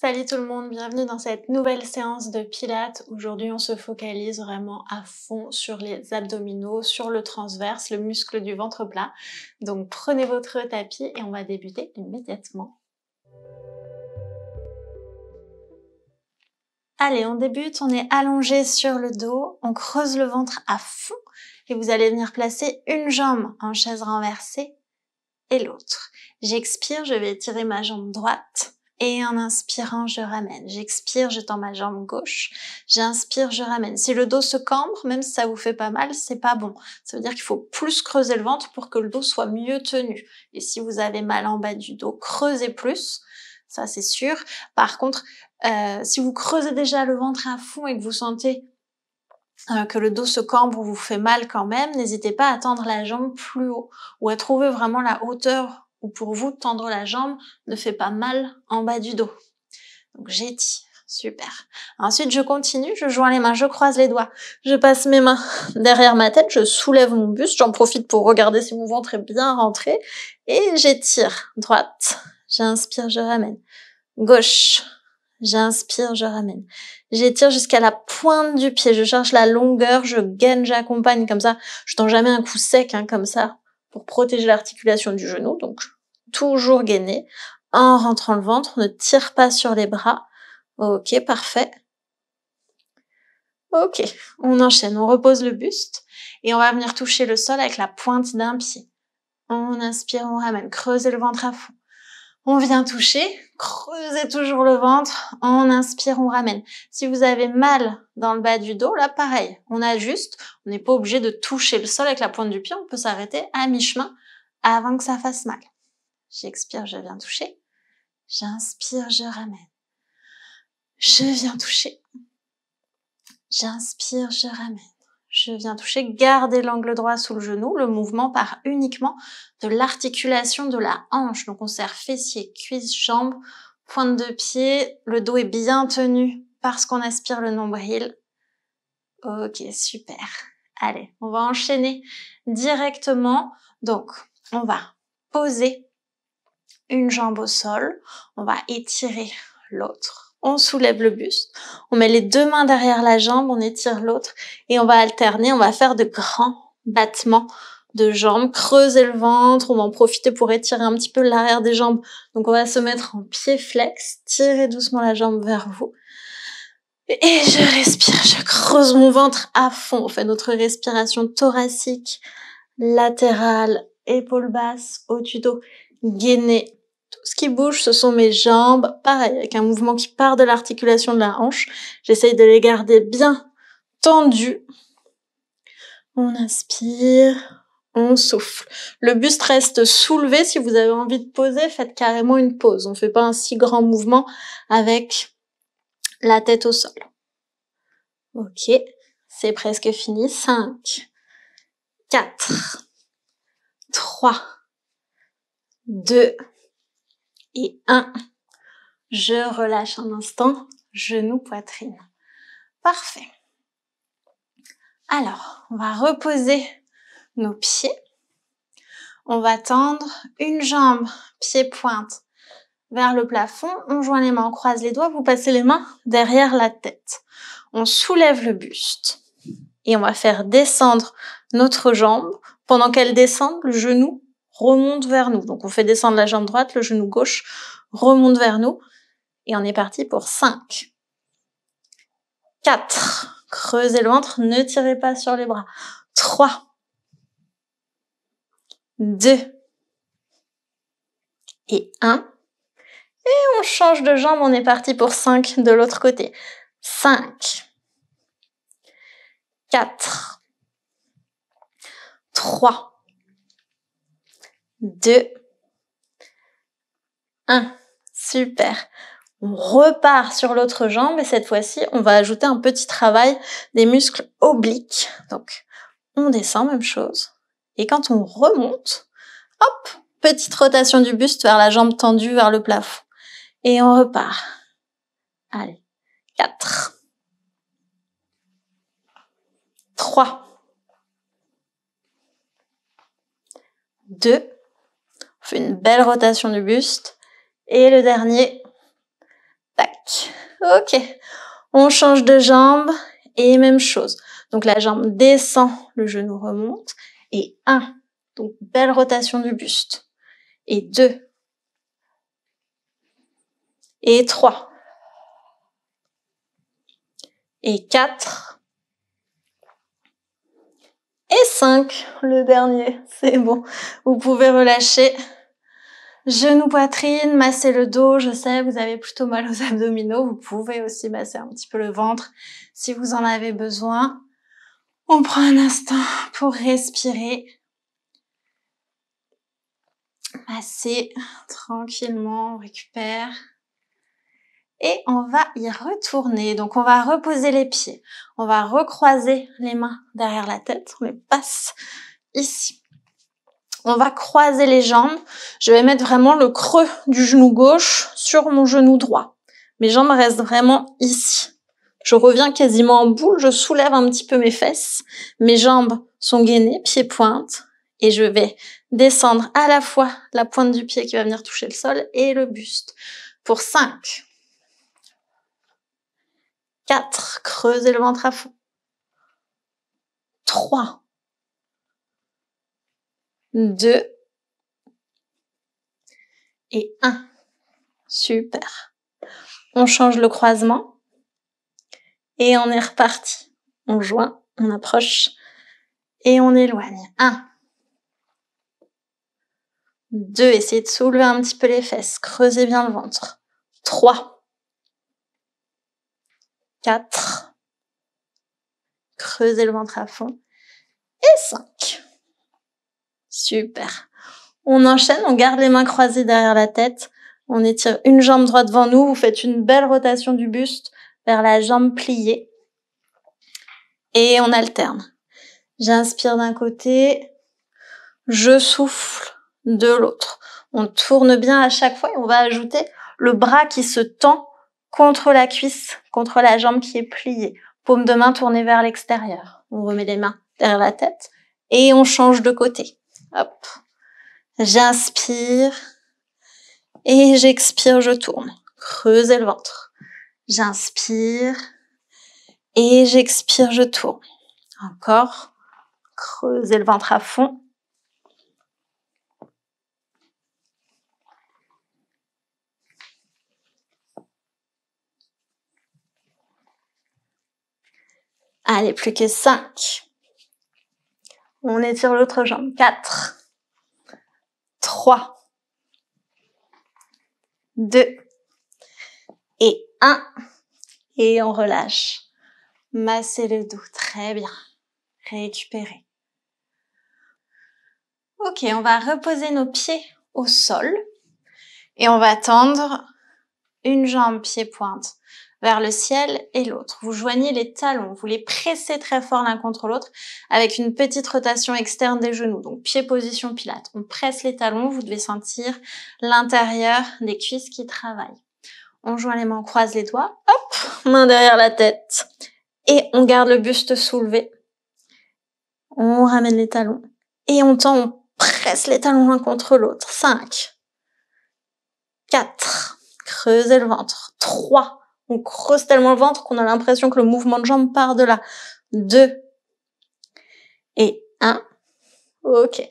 Salut tout le monde, bienvenue dans cette nouvelle séance de pilates. Aujourd'hui, on se focalise vraiment à fond sur les abdominaux, sur le transverse, le muscle du ventre plat. Donc prenez votre tapis et on va débuter immédiatement. Allez, on débute, on est allongé sur le dos, on creuse le ventre à fond et vous allez venir placer une jambe en chaise renversée et l'autre. J'expire, je vais étirer ma jambe droite. Et en inspirant, je ramène. J'expire, je tends ma jambe gauche. J'inspire, je ramène. Si le dos se cambre, même si ça vous fait pas mal, c'est pas bon. Ça veut dire qu'il faut plus creuser le ventre pour que le dos soit mieux tenu. Et si vous avez mal en bas du dos, creusez plus. Ça, c'est sûr. Par contre, si vous creusez déjà le ventre à fond et que vous sentez que le dos se cambre ou vous fait mal quand même, n'hésitez pas à tendre la jambe plus haut ou à trouver vraiment la hauteur où pour vous tendre la jambe ne fait pas mal en bas du dos. Donc j'étire, super. Ensuite je continue, je joins les mains, je croise les doigts, je passe mes mains derrière ma tête, je soulève mon buste, j'en profite pour regarder si mon ventre est bien rentré et j'étire, droite, j'inspire, je ramène, gauche, j'inspire, je ramène. J'étire jusqu'à la pointe du pied. Je cherche la longueur, je gaine, j'accompagne comme ça. Je tends jamais un coup sec, comme ça, pour protéger l'articulation du genou. Donc, toujours gainer. En rentrant le ventre, on ne tire pas sur les bras. Ok, parfait. Ok, on enchaîne. On repose le buste et on va venir toucher le sol avec la pointe d'un pied. On inspire, on ramène. Creusez le ventre à fond. On vient toucher, creusez toujours le ventre, on inspire, on ramène. Si vous avez mal dans le bas du dos, là pareil, on ajuste, on n'est pas obligé de toucher le sol avec la pointe du pied, on peut s'arrêter à mi-chemin avant que ça fasse mal. J'expire, je viens toucher, j'inspire, je ramène. Je viens toucher, j'inspire, je ramène. Je viens toucher, gardez l'angle droit sous le genou, le mouvement part uniquement de l'articulation de la hanche. Donc on serre fessiers, cuisses, jambes, pointe de pied, le dos est bien tenu parce qu'on aspire le nombril. Ok, super. Allez, on va enchaîner directement. Donc, on va poser une jambe au sol, on va étirer l'autre. On soulève le buste, on met les deux mains derrière la jambe, on étire l'autre et on va alterner, on va faire de grands battements de jambes, creuser le ventre, on va en profiter pour étirer un petit peu l'arrière des jambes. Donc on va se mettre en pied flex, tirer doucement la jambe vers vous. Et je respire, je creuse mon ventre à fond. On fait notre respiration thoracique, latérale, épaule basse, haut du dos, gainez. Tout ce qui bouge, ce sont mes jambes. Pareil, avec un mouvement qui part de l'articulation de la hanche. J'essaye de les garder bien tendues. On inspire, on souffle. Le buste reste soulevé. Si vous avez envie de poser, faites carrément une pause. On ne fait pas un si grand mouvement avec la tête au sol. Ok, c'est presque fini. 5, 4, 3, 2 et 1. Je relâche un instant, genou, poitrine. Parfait. Alors, on va reposer nos pieds. On va tendre une jambe, pied-pointe, vers le plafond. On joint les mains, on croise les doigts. Vous passez les mains derrière la tête. On soulève le buste et on va faire descendre notre jambe. Pendant qu'elle descend, le genou remonte vers nous. Donc, on fait descendre la jambe droite, le genou gauche remonte vers nous. Et on est parti pour 5, 4, creusez le ventre, ne tirez pas sur les bras. 3, 2 et 1. Et on change de jambe, on est parti pour 5 de l'autre côté. 5, 4, 3, 2, 1. Super. On repart sur l'autre jambe et cette fois-ci, on va ajouter un petit travail des muscles obliques. Donc, on descend, même chose. Et quand on remonte, hop, petite rotation du buste vers la jambe tendue, vers le plafond. Et on repart. Allez, 4, 3, 2, on fait une belle rotation du buste. Et le dernier, Tac. Ok. On change de jambe et même chose. Donc la jambe descend, le genou remonte. Et 1. Donc belle rotation du buste. Et 2. Et 3. Et 4. Et 5. Le dernier. C'est bon. Vous pouvez relâcher. Genou, poitrine, masser le dos. Je sais, vous avez plutôt mal aux abdominaux. Vous pouvez aussi masser un petit peu le ventre si vous en avez besoin. On prend un instant pour respirer. Masser tranquillement, on récupère. Et on va y retourner. Donc, on va reposer les pieds. On va recroiser les mains derrière la tête. On les passe ici. On va croiser les jambes. Je vais mettre vraiment le creux du genou gauche sur mon genou droit. Mes jambes restent vraiment ici. Je reviens quasiment en boule. Je soulève un petit peu mes fesses. Mes jambes sont gainées, pieds-pointe. Et je vais descendre à la fois la pointe du pied qui va venir toucher le sol et le buste. Pour 5. 4. Creusez le ventre à fond. 3. 2. Et 1. Super. On change le croisement. Et on est reparti. On joint, on approche. Et on éloigne. 1. 2. Essayez de soulever un petit peu les fesses. Creusez bien le ventre. 3. 4. Creusez le ventre à fond. Et 5. Super. On enchaîne, on garde les mains croisées derrière la tête. On étire une jambe droite devant nous. Vous faites une belle rotation du buste vers la jambe pliée. Et on alterne. J'inspire d'un côté. Je souffle de l'autre. On tourne bien à chaque fois et on va ajouter le bras qui se tend contre la cuisse, contre la jambe qui est pliée. Paume de main tournée vers l'extérieur. On remet les mains derrière la tête et on change de côté. Hop. J'inspire et j'expire, je tourne. Creusez le ventre. J'inspire et j'expire, je tourne. Encore. Creusez le ventre à fond. Allez, plus que 5. On étire l'autre jambe. 4. 3. 2. Et 1. Et on relâche. Massez le dos. Très bien. Récupérez. Ok, on va reposer nos pieds au sol. Et on va tendre une jambe pied-pointe vers le ciel et l'autre. Vous joignez les talons, vous les pressez très fort l'un contre l'autre avec une petite rotation externe des genoux. Donc pied position pilate. On presse les talons, vous devez sentir l'intérieur des cuisses qui travaillent. On joint les mains, on croise les doigts. Hop, main derrière la tête. Et on garde le buste soulevé. On ramène les talons. Et on tend, on presse les talons l'un contre l'autre. 5. 4. Creusez le ventre. 3. On creuse tellement le ventre qu'on a l'impression que le mouvement de jambe part de là. 2. Et 1. Ok.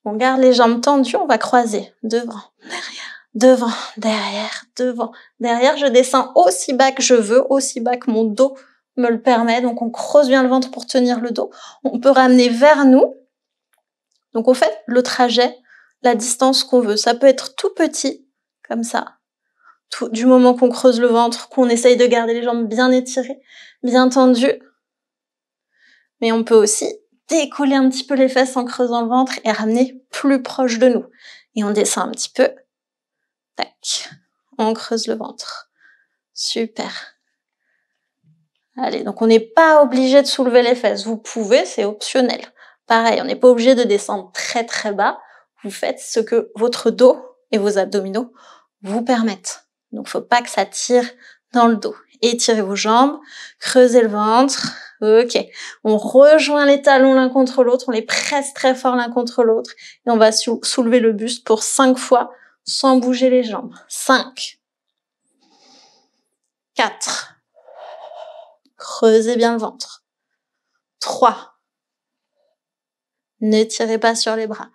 On garde les jambes tendues, on va croiser. Devant, derrière, devant, derrière, devant, derrière. Je descends aussi bas que je veux, aussi bas que mon dos me le permet. Donc on creuse bien le ventre pour tenir le dos. On peut ramener vers nous. Donc on fait le trajet, la distance qu'on veut. Ça peut être tout petit, comme ça. Du moment qu'on creuse le ventre, qu'on essaye de garder les jambes bien étirées, bien tendues. Mais on peut aussi décoller un petit peu les fesses en creusant le ventre et ramener plus proche de nous. Et on descend un petit peu. Tac. On creuse le ventre. Super. Allez, donc on n'est pas obligé de soulever les fesses. Vous pouvez, c'est optionnel. Pareil, on n'est pas obligé de descendre très très bas. Vous faites ce que votre dos et vos abdominaux vous permettent. Donc faut pas que ça tire dans le dos. Étirez vos jambes, creusez le ventre. Ok. On rejoint les talons l'un contre l'autre, on les presse très fort l'un contre l'autre et on va soulever le buste pour 5 fois sans bouger les jambes. 5. 4. Creusez bien le ventre. 3. Ne tirez pas sur les bras.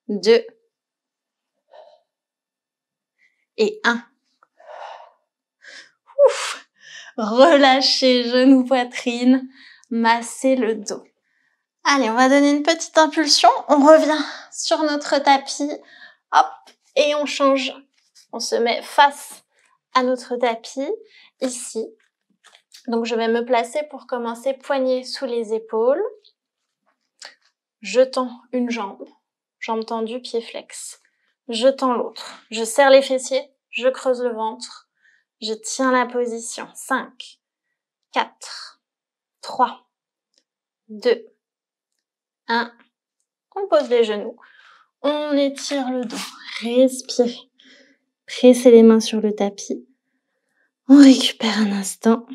2. Et 1. Ouf. Relâchez genoux, poitrine. Massez le dos. Allez, on va donner une petite impulsion. On revient sur notre tapis. Hop. Et on change. On se met face à notre tapis. Ici. Donc, je vais me placer pour commencer poignets sous les épaules. Je tends une jambe. Jambe tendue, pied flex. Je tends l'autre. Je serre les fessiers. Je creuse le ventre. Je tiens la position. 5, 4, 3, 2, 1. On pose les genoux. On étire le dos. Respirez. Pressez les mains sur le tapis. On récupère un instant.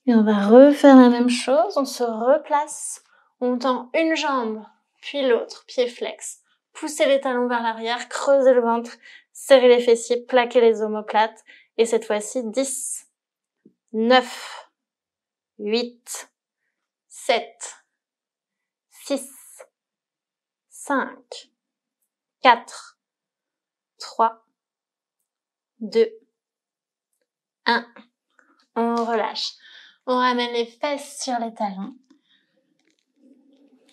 Et on va refaire la même chose. On se replace. On tend une jambe, puis l'autre, pied flex. Poussez les talons vers l'arrière, creusez le ventre, serrez les fessiers, plaquez les omoplates. Et cette fois-ci, 10, 9, 8, 7, 6, 5, 4, 3, 2, 1. On relâche. On ramène les fesses sur les talons.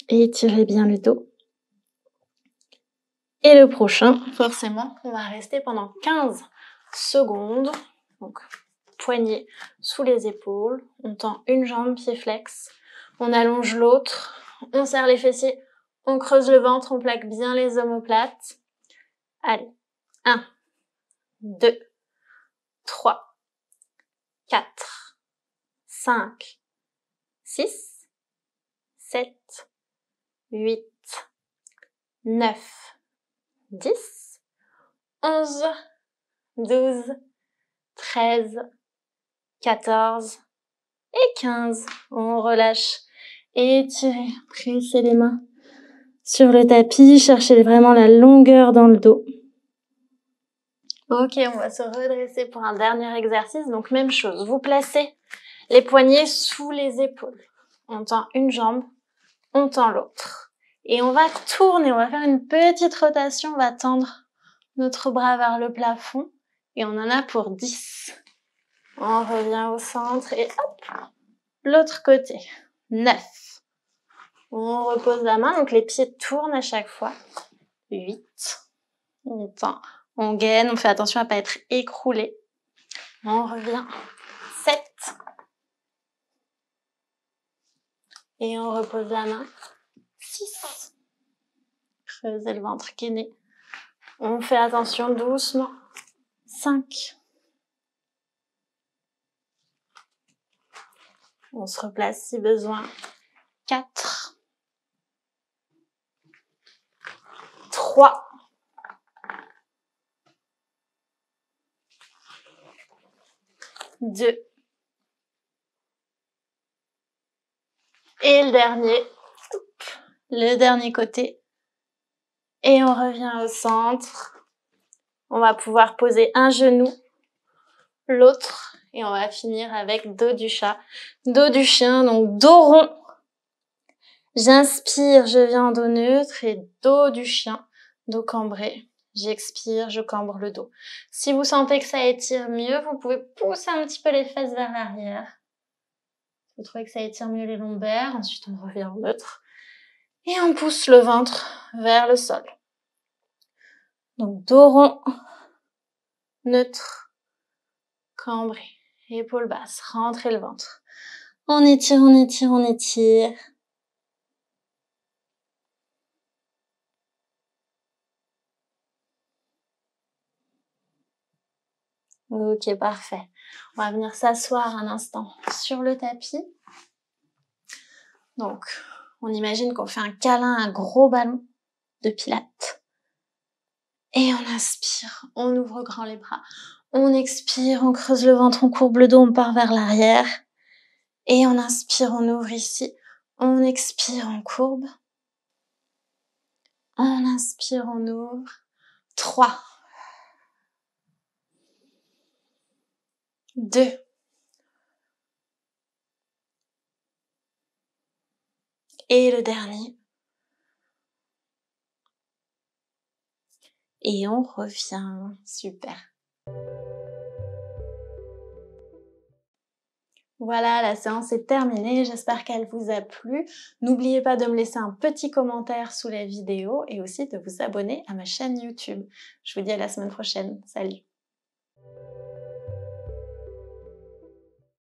Et étirez bien le dos. Et le prochain, forcément, on va rester pendant 15 secondes. Donc, poignets sous les épaules. On tend une jambe, pied flex. On allonge l'autre. On serre les fessiers. On creuse le ventre. On plaque bien les omoplates. Allez. 1, 2, 3, 4, 5, 6, 7, 8, 9, 10, 11, 12, 13, 14 et 15. On relâche. Étirez. Pressez les mains sur le tapis. Cherchez vraiment la longueur dans le dos. Ok, on va se redresser pour un dernier exercice. Donc, même chose. Vous placez les poignets sous les épaules. On tend une jambe, on tend l'autre. Et on va tourner. On va faire une petite rotation. On va tendre notre bras vers le plafond. Et on en a pour 10. On revient au centre et hop, l'autre côté. 9. On repose la main, donc les pieds tournent à chaque fois. 8. On tend, on gaine, on fait attention à ne pas être écroulé. On revient. 7. Et on repose la main. 6. Creusez le ventre, gainez. On fait attention doucement. 5. On se replace si besoin. 4. 3. 2. Et le dernier côté. Et on revient au centre. On va pouvoir poser un genou, l'autre, et on va finir avec dos du chat, dos du chien, donc dos rond. J'inspire, je viens en dos neutre, et dos du chien, dos cambré. J'expire, je cambre le dos. Si vous sentez que ça étire mieux, vous pouvez pousser un petit peu les fesses vers l'arrière. Vous trouvez que ça étire mieux les lombaires, ensuite on revient en neutre. Et on pousse le ventre vers le sol. Donc dos rond, neutre, cambré, épaules basses, rentrez le ventre. On étire, on étire, on étire. Ok, parfait. On va venir s'asseoir un instant sur le tapis. Donc, on imagine qu'on fait un câlin à un gros ballon de pilates. Et on inspire, on ouvre grand les bras. On expire, on creuse le ventre, on courbe le dos, on part vers l'arrière. Et on inspire, on ouvre ici. On expire, on courbe. On inspire, on ouvre. 3. 2. Et le dernier. Et on revient. Super. Voilà, la séance est terminée, j'espère qu'elle vous a plu. N'oubliez pas de me laisser un petit commentaire sous la vidéo et aussi de vous abonner à ma chaîne YouTube. Je vous dis à la semaine prochaine. Salut!